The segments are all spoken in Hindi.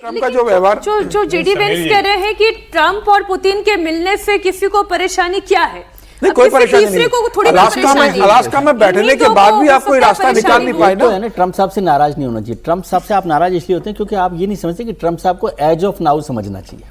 ट्रम्प का जो व्यवहार, जो जेडी वेंस कह रहे हैं कि ट्रम्प और पुतिन के मिलने से किसी को परेशानी क्या है? नहीं, कोई परेशानी नहीं। अलास्का में बैठने के बाद भी आप कोई रास्ता निकाल नहीं पाए ना। ट्रम्प साहब से नाराज नहीं होना चाहिए। ट्रम्प साहब से आप नाराज इसलिए होते हैं क्योंकि आप ये नहीं समझते कि ट्रम्प साहब को एज ऑफ नाउ समझना चाहिए।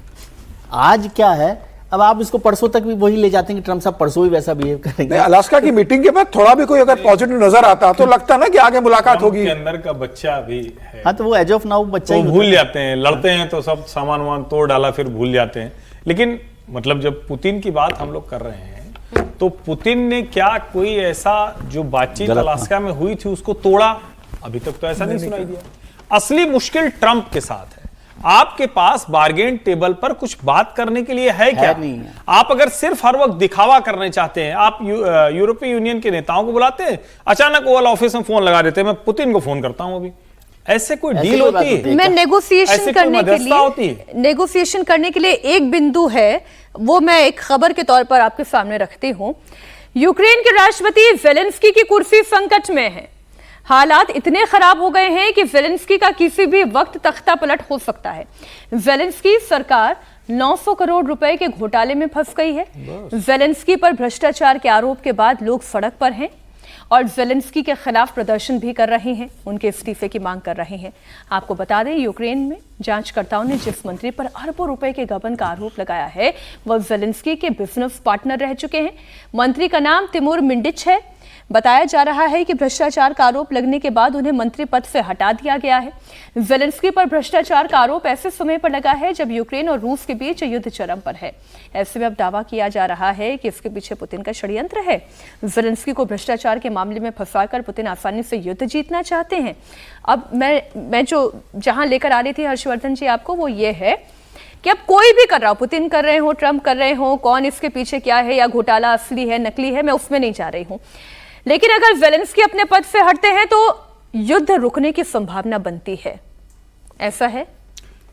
आज क्या है, अब आप इसको परसों तक भी वही ले जाते हैं कि ट्रम्प साहब परसों ही वैसा बिहेव करेंगे। अलास्का की मीटिंग के बाद थोड़ा भी कोई अगर पॉजिटिव नजर आता तो लगता ना कि आगे मुलाकात होगी। अंदर का बच्चा भी है। हाँ, तो वो एज ऑफ नाउ बच्चा ही भूल जाते हैं, लड़ते हैं तो सब सामान वामान तोड़ डाला फिर भूल जाते हैं। लेकिन मतलब जब पुतिन की बात हम लोग कर रहे हैं तो पुतिन ने क्या कोई ऐसा जो बातचीत अलास्का में हुई थी उसको तोड़ा? अभी तक तो ऐसा नहीं सुनाई दिया। असली मुश्किल ट्रंप के साथ है। आपके पास बार्गेन टेबल पर कुछ बात करने के लिए है क्या? नहीं है। आप अगर सिर्फ हर वक्त दिखावा करने चाहते हैं, आप यूरोपीय यूनियन के नेताओं को बुलाते हैं, अचानक ओवल ऑफिस में फोन लगा देते हैं, मैं पुतिन को फोन करता हूं अभी। ऐसे कोई डील होती है? मैं नेगोशिएशन करने के लिए एक बिंदु है, वो मैं एक खबर के तौर पर आपके सामने रखती हूं। यूक्रेन के राष्ट्रपति ज़ेलेंस्की की कुर्सी संकट में है। हालात इतने खराब हो गए हैं कि ज़ेलेंस्की का किसी भी वक्त तख्ता पलट हो सकता है। ज़ेलेंस्की सरकार 900 करोड़ रुपए के घोटाले में फंस गई है। ज़ेलेंस्की पर भ्रष्टाचार के आरोप के बाद लोग सड़क पर हैं और ज़ेलेंस्की के खिलाफ प्रदर्शन भी कर रहे हैं, उनके इस्तीफे की मांग कर रहे हैं। आपको बता दें, यूक्रेन में जांचकर्ताओं ने जिस मंत्री पर अरबों रुपए के गबन का आरोप लगाया है वह ज़ेलेंस्की के बिजनेस पार्टनर रह चुके हैं। मंत्री का नाम तिमूर मिंडिच है। बताया जा रहा है कि भ्रष्टाचार का आरोप लगने के बाद उन्हें मंत्री पद से हटा दिया गया है। ज़ेलेंस्की पर भ्रष्टाचार का आरोप ऐसे समय पर लगा है जब यूक्रेन और रूस के बीच युद्ध चरम पर है। ऐसे में अब दावा किया जा रहा है कि इसके पीछे पुतिन का षड्यंत्र है। ज़ेलेंस्की को भ्रष्टाचार के मामले में फंसाकर पुतिन आसानी से युद्ध जीतना चाहते हैं। अब मैं जो जहां लेकर आ रही थी हर्षवर्धन जी आपको, वो ये है कि अब कोई भी कर रहा हो, पुतिन कर रहे हो, ट्रंप कर रहे हो, कौन इसके पीछे क्या है या घोटाला असली है नकली है, मैं उसमें नहीं जा रही हूं। लेकिन अगर ज़ेलेंस्की अपने पद से हटते हैं तो युद्ध रुकने की संभावना बनती है। ऐसा है?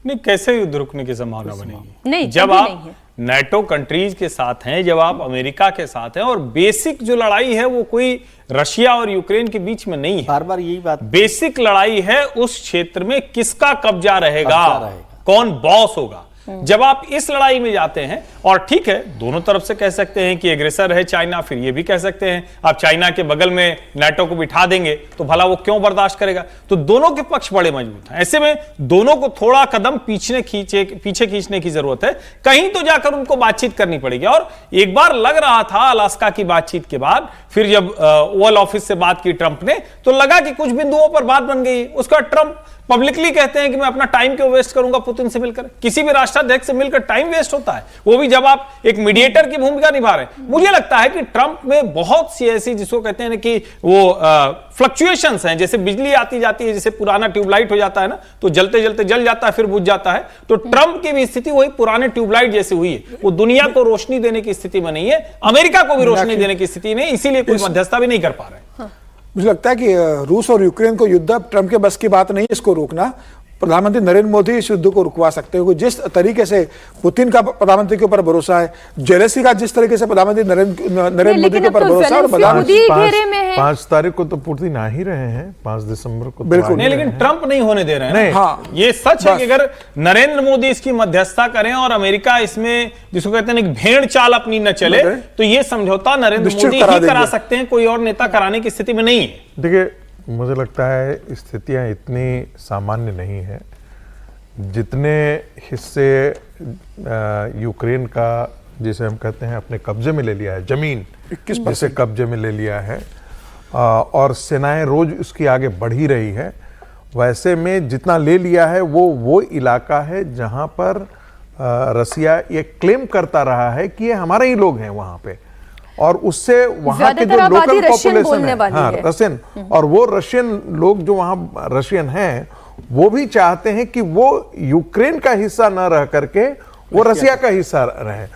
नहीं, कैसे युद्ध रुकने की संभावना बनेगी? नहीं, जब आप नाटो कंट्रीज के साथ हैं, जब आप अमेरिका के साथ हैं, और बेसिक जो लड़ाई है वो कोई रशिया और यूक्रेन के बीच में नहीं है। बार बार यही बात, बेसिक लड़ाई है उस क्षेत्र में किसका कब्जा रहेगा, कौन बॉस होगा। जब आप इस लड़ाई में जाते हैं, और ठीक है दोनों तरफ से कह सकते हैं कि एग्रेसर है चाइना, फिर ये भी कह सकते हैं आप चाइना के बगल में नाटो को बिठा देंगे तो भला वो क्यों बर्दाश्त करेगा। तो दोनों के पक्ष बड़े मजबूत हैं। ऐसे में दोनों को थोड़ा कदम पीछे खींचने की जरूरत है। कहीं तो जाकर उनको बातचीत करनी पड़ेगी। और एक बार लग रहा था अलास्का की बातचीत के बाद, फिर जब ओवल ऑफिस से बात की ट्रंप ने, तो लगा कि कुछ बिंदुओं पर बात बन गई। उसका ट्रंप पब्लिकली कहते हैं कि मैं अपना टाइम क्यों वेस्ट करूंगा पुतिन से मिलकर। किसी भी राष्ट्राध्यक्ष से मिलकर टाइम वेस्ट होता है, वो भी जब आप एक मीडिएटर की भूमिका निभा रहे हैं। मुझे लगता है कि ट्रंप में बहुत सी ऐसी, जिसको कहते हैं कि वो फ्लक्चुएशंस हैं, जैसे बिजली आती जाती है, जैसे पुराना ट्यूबलाइट हो जाता है ना, तो जलते जलते जल जाता है फिर बुझ जाता है। तो ट्रंप की भी स्थिति वही पुराने ट्यूबलाइट जैसी हुई है। वो दुनिया को रोशनी देने की स्थिति में नहीं है, अमेरिका को भी रोशनी देने की स्थिति नहीं, इसीलिए कोई मध्यस्थता भी नहीं कर पा रहे। मुझे लगता है कि रूस और यूक्रेन को युद्ध अब ट्रंप के बस की बात नहीं है इसको रोकना। प्रधानमंत्री नरेंद्र मोदी इस युद्ध को रुकवा सकते हैं। जिस तरीके से पुतिन का प्रधानमंत्री के ऊपर भरोसा है, जेलेंस्की का जिस तरीके से प्रधानमंत्री नरेंद्र मोदी के ऊपर भरोसा है, और 5 तारीख को तो पुतिन आ ही रहे हैं, 5 दिसंबर को बिल्कुल नहीं, लेकिन ट्रंप नहीं होने दे रहे हैं। हाँ, ये सच है कि अगर नरेंद्र मोदी इसकी मध्यस्थता करें और अमेरिका इसमें, जिसको कहते हैं भेड़ चाल अपनी न चले, तो ये समझौता नरेंद्र मोदी ही करा सकते हैं, कोई और नेता कराने की स्थिति में नहीं है। देखिए, मुझे लगता है स्थितियां इतनी सामान्य नहीं है। जितने हिस्से यूक्रेन का, जिसे हम कहते हैं अपने कब्जे में ले लिया है, जमीन जिसे कब्जे में ले लिया है, और सेनाएं रोज उसकी आगे बढ़ ही रही है, वैसे में जितना ले लिया है वो इलाका है जहां पर रसिया ये क्लेम करता रहा है कि ये हमारे ही लोग हैं वहां पे, और उससे वहां के जो लोकल पॉपुलेशन है, हाँ रशियन, और वो रशियन लोग जो वहां रशियन हैं वो भी चाहते हैं कि वो यूक्रेन का हिस्सा न रह करके वो रसिया का हिस्सा रहे।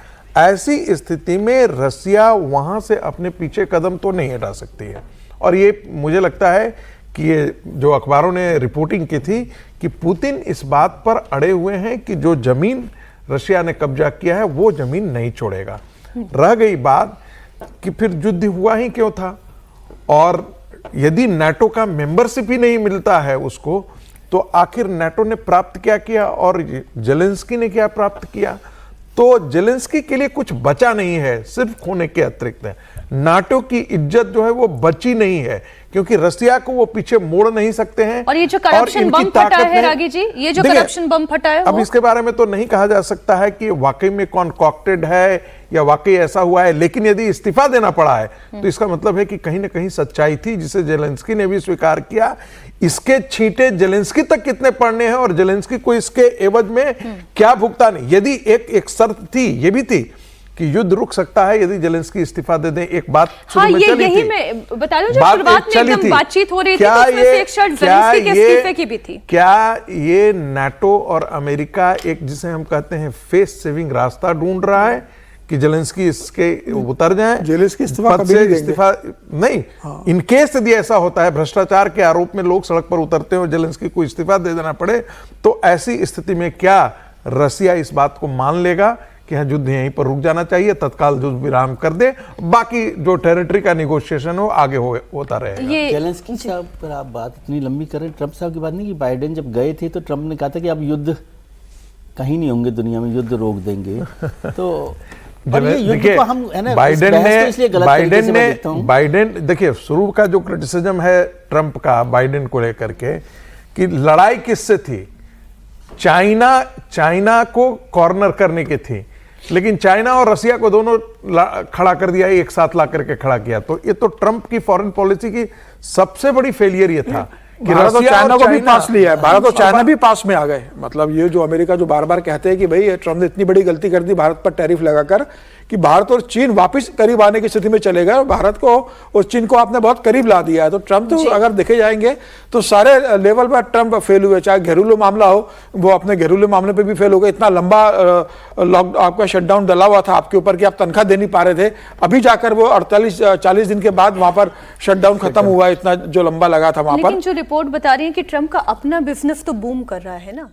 ऐसी स्थिति में रसिया वहां से अपने पीछे कदम तो नहीं हटा सकती है। और ये मुझे लगता है कि ये जो अखबारों ने रिपोर्टिंग की थी कि पुतिन इस बात पर अड़े हुए हैं कि जो जमीन रशिया ने कब्जा किया है वो जमीन नहीं छोड़ेगा। रह गई बात कि फिर युद्ध हुआ ही क्यों था, और यदि नाटो का मेंबरशिप ही नहीं मिलता है उसको, तो आखिर नाटो ने प्राप्त क्या किया और जेलेंस्की ने क्या प्राप्त किया? तो जेलेंस्की के लिए कुछ बचा नहीं है, सिर्फ खोने के अतिरिक्त है। नाटो की इज्जत जो है वो बची नहीं है, क्योंकि रसिया को वो पीछे मोड़ नहीं सकते हैं। और ये जो करप्शन बम फटा है रागी जी, ये जो करप्शन बम फटा है, अब इसके बारे में तो नहीं कहा जा सकता है कि वाकई में कॉन्कॉक्टेड है या वाकई ऐसा हुआ है, लेकिन यदि इस्तीफा देना पड़ा है तो इसका मतलब है कि कहीं ना कहीं सच्चाई थी, जिसे जेलेंस्की ने भी स्वीकार किया। इसके छींटे जेलेंस्की तक कितने पड़ने हैं और जेलेंस्की को इसके एवज में क्या भुगतान? यदि एक शर्त थी, ये भी थी कि युद्ध रुक सकता है यदि जेलेंस्की इस्तीफा दे दें। एक बात हाँ, यही मैं बता रहा हूं, जो शुरुआत में एकदम बातचीत हो रही थी, तो उसमें से एक शर्त जेलेंस्की के इस्तीफे की भी थी। क्या ये नाटो और अमेरिका एक, जिसे हम कहते हैं, फेस सेविंग रास्ता ढूंढ रहा है कि जेलेंस्की इसके उतर जाएं? जेलेंस्की इस्तीफा पद कभी से नहीं देंगे। इस्तीफा नहीं। इनकेस यदि ऐसा होता है, भ्रष्टाचार के आरोप में लोग सड़क पर उतरते हैं और जेलेंस्की को इस्तीफा दे देना पड़े, तो ऐसी स्थिति में क्या रसिया इस बात को मान लेगा कि हाँ, युद्ध यहीं पर रुक जाना चाहिए, तत्काल युद्ध विराम कर दे, बाकी जो टेरिटरी का निगोशिएशन हो आगे होता रहेगा? ये जेलेंस्की साहब पर आप बात इतनी लंबी कर रहे हैं, ट्रंप साहब की बात नहीं, कि बाइडेन जब गए थे तो ट्रंप ने कहा था कि अब युद्ध कहीं नहीं होंगे दुनिया में, युद्ध रोक देंगे। तो और ये युद्ध को हम, है ना, बाइडेन देखिए, शुरू का जो क्रिटिसिज्म है ट्रंप का बाइडेन को लेकर के कि लड़ाई किससे थी, चाइना को कॉर्नर करने की थी, लेकिन चाइना और रसिया को दोनों खड़ा कर दिया, एक साथ ला करके खड़ा किया। तो ये तो ट्रंप की फॉरेन पॉलिसी की सबसे बड़ी फेलियर ये था कि भारत और चाइना को भी पास लिया है, भारत और चाइना और भी पास में आ गए। मतलब ये जो अमेरिका जो बार बार कहते हैं कि भाई ट्रंप ने इतनी बड़ी गलती कर दी भारत पर टैरिफ लगाकर, कि भारत और चीन वापस करीब आने की स्थिति में चले गए, और भारत को और चीन को आपने बहुत करीब ला दिया है। तो ट्रंप तो अगर देखे जाएंगे तो सारे लेवल पर ट्रंप फेल हुए, चाहे घरेलू मामला हो, वो अपने घरेलू मामले पे भी फेल हो गए। इतना लंबा लॉक आपका शटडाउन डला हुआ था आपके ऊपर कि आप तनख्वाह दे नहीं पा रहे थे, अभी जाकर वो 48-40 दिन के बाद वहां पर शटडाउन खत्म हुआ, इतना जो लंबा लगा था वहां पर। लेकिन जो रिपोर्ट बता रही है कि ट्रंप का अपना बिजनेस तो बूम कर रहा है ना।